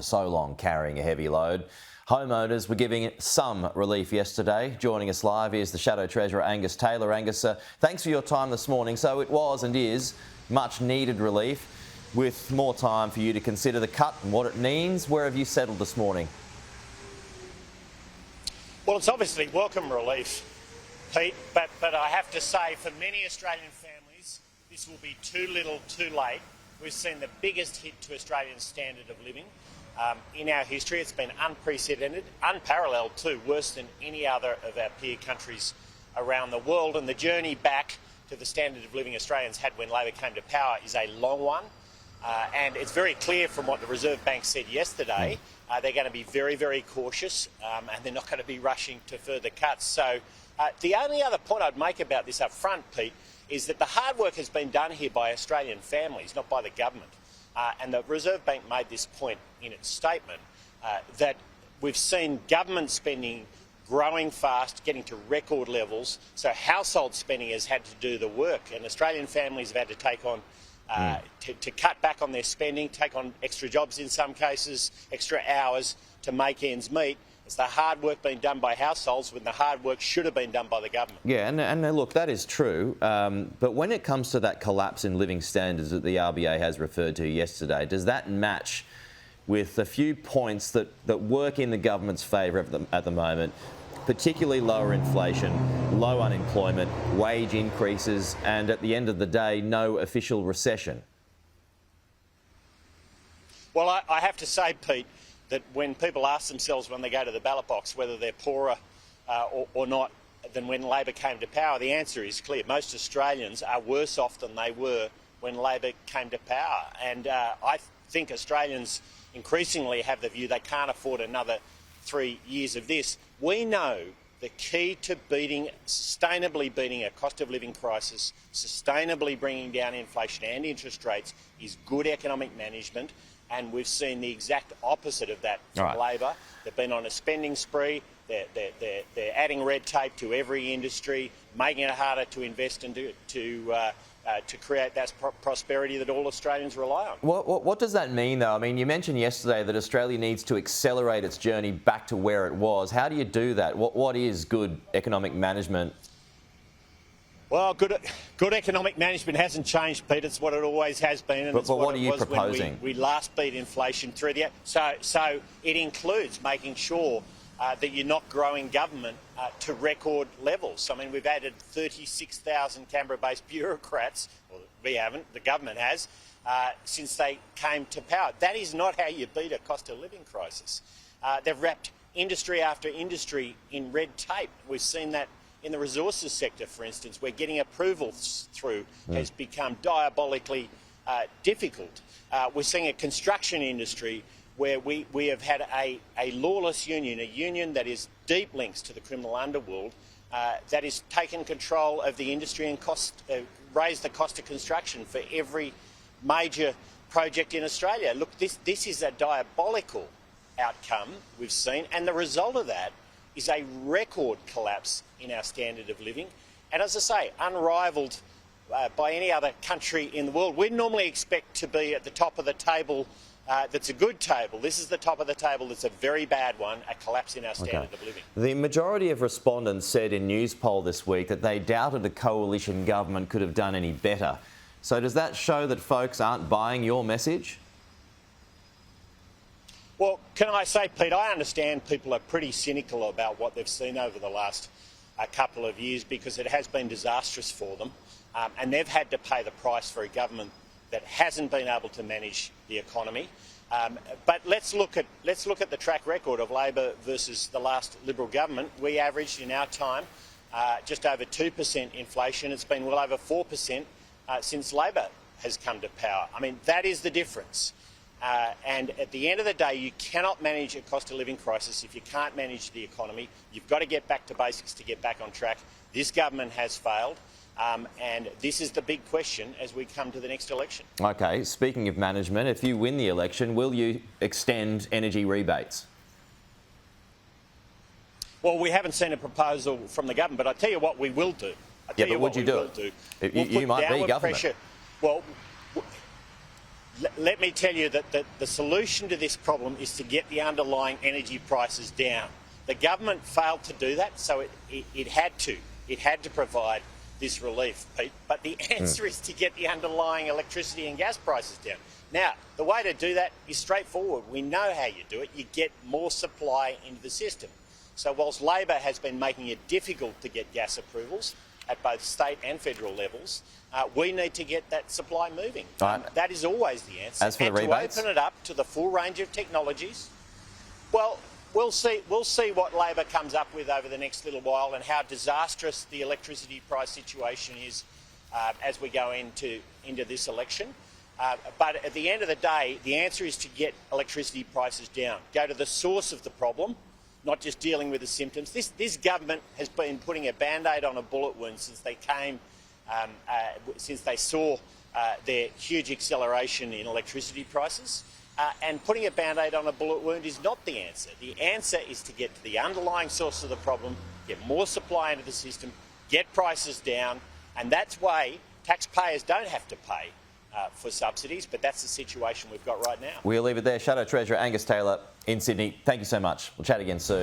after so long carrying a heavy load. Homeowners were giving it some relief yesterday. Joining us live is the Shadow Treasurer Angus Taylor. Angus, thanks for your time this morning. So it was and is much needed relief. With more time for you to consider the cut and what it means, where have you settled this morning? Well, it's obviously welcome relief, Pete, but I have to say for many Australian families, this will be too little, too late. We've seen the biggest hit to Australian standard of living in our history. It's been unprecedented, unparalleled too, worse than any other of our peer countries around the world. And the journey back to the standard of living Australians had when Labor came to power is a long one. And it's very clear from what the Reserve Bank said yesterday, they're going to be very, very cautious and they're not going to be rushing to further cuts. So the only other point I'd make about this up front, Pete, is that the hard work has been done here by Australian families, not by the government. And the Reserve Bank made this point in its statement that we've seen government spending growing fast, getting to record levels. So household spending has had to do the work, and Australian families have had to take on to cut back on their spending, take on extra jobs in some cases, extra hours to make ends meet. It's the hard work being done by households when the hard work should have been done by the government. Yeah, and look, that is true. But when it comes to that collapse in living standards that the RBA has referred to yesterday, does that match with a few points that work in the government's favour at the moment, particularly lower inflation, low unemployment, wage increases, and at the end of the day, no official recession? Well, I have to say, Pete, that when people ask themselves when they go to the ballot box whether they're poorer or not than when Labor came to power, the answer is clear. Most Australians are worse off than they were when Labor came to power. And I think Australians increasingly have the view they can't afford another 3 years of this. We know the key to sustainably beating a cost of living crisis, sustainably bringing down inflation and interest rates is good economic management. And we've seen the exact opposite of that from Labor. They've been on a spending spree. They're adding red tape to every industry, making it harder to invest and to create that prosperity that all Australians rely on. What does that mean, though? I mean, you mentioned yesterday that Australia needs to accelerate its journey back to where it was. How do you do that? What is good economic management? Well, good economic management hasn't changed, Pete. It's what it always has been, and but it's what are it you was proposing? when we last beat inflation through the... So it includes making sure that you're not growing government to record levels. I mean, we've added 36,000 Canberra-based bureaucrats. Well, we haven't, the government has, since they came to power. That is not how you beat a cost of living crisis. They've wrapped industry after industry in red tape. We've seen that in the resources sector, for instance, where getting approvals through has become diabolically difficult. We're seeing a construction industry where we have had a lawless union, a union that is deep links to the criminal underworld, that has taken control of the industry and raised the cost of construction for every major project in Australia. Look, this is a diabolical outcome we've seen, and the result of that is a record collapse in our standard of living. And as I say, unrivalled by any other country in the world. We'd normally expect to be at the top of the table that's a good table. This is the top of the table that's a very bad one, a collapse in our standard of living. The majority of respondents said in Newspoll this week that they doubted a coalition government could have done any better. So does that show that folks aren't buying your message? Well, can I say, Pete, I understand people are pretty cynical about what they've seen over the last couple of years because it has been disastrous for them, and they've had to pay the price for a government that hasn't been able to manage the economy. But let's look at the track record of Labor versus the last Liberal government. We averaged in our time just over 2% inflation. It's been well over 4% since Labor has come to power. I mean, that is the difference. And at the end of the day, you cannot manage a cost of living crisis if you can't manage the economy. You've got to get back to basics to get back on track. This government has failed, and this is the big question as we come to the next election. OK, speaking of management, if you win the election, will you extend energy rebates? Well, we haven't seen a proposal from the government, but I tell you what we will do. Yeah, but would you do it? You might be government. Pressure. Well, Let me tell you that the solution to this problem is to get the underlying energy prices down. The government failed to do that, so it had to. It had to provide this relief, Pete. But the answer is to get the underlying electricity and gas prices down. Now, the way to do that is straightforward. We know how you do it. You get more supply into the system. So whilst Labor has been making it difficult to get gas approvals at both state and federal levels, we need to get that supply moving. That is always the answer. As for the rebates? To open it up to the full range of technologies, well, we'll see what Labor comes up with over the next little while and how disastrous the electricity price situation is as we go into this election. But at the end of the day, the answer is to get electricity prices down. Go to the source of the problem, not just dealing with the symptoms. This government has been putting a band-aid on a bullet wound since they came, since they saw their huge acceleration in electricity prices. And putting a band-aid on a bullet wound is not the answer. The answer is to get to the underlying source of the problem, get more supply into the system, get prices down, and that's why taxpayers don't have to pay for subsidies, but that's the situation we've got right now. We'll leave it there. Shadow Treasurer Angus Taylor in Sydney, thank you so much. We'll chat again soon.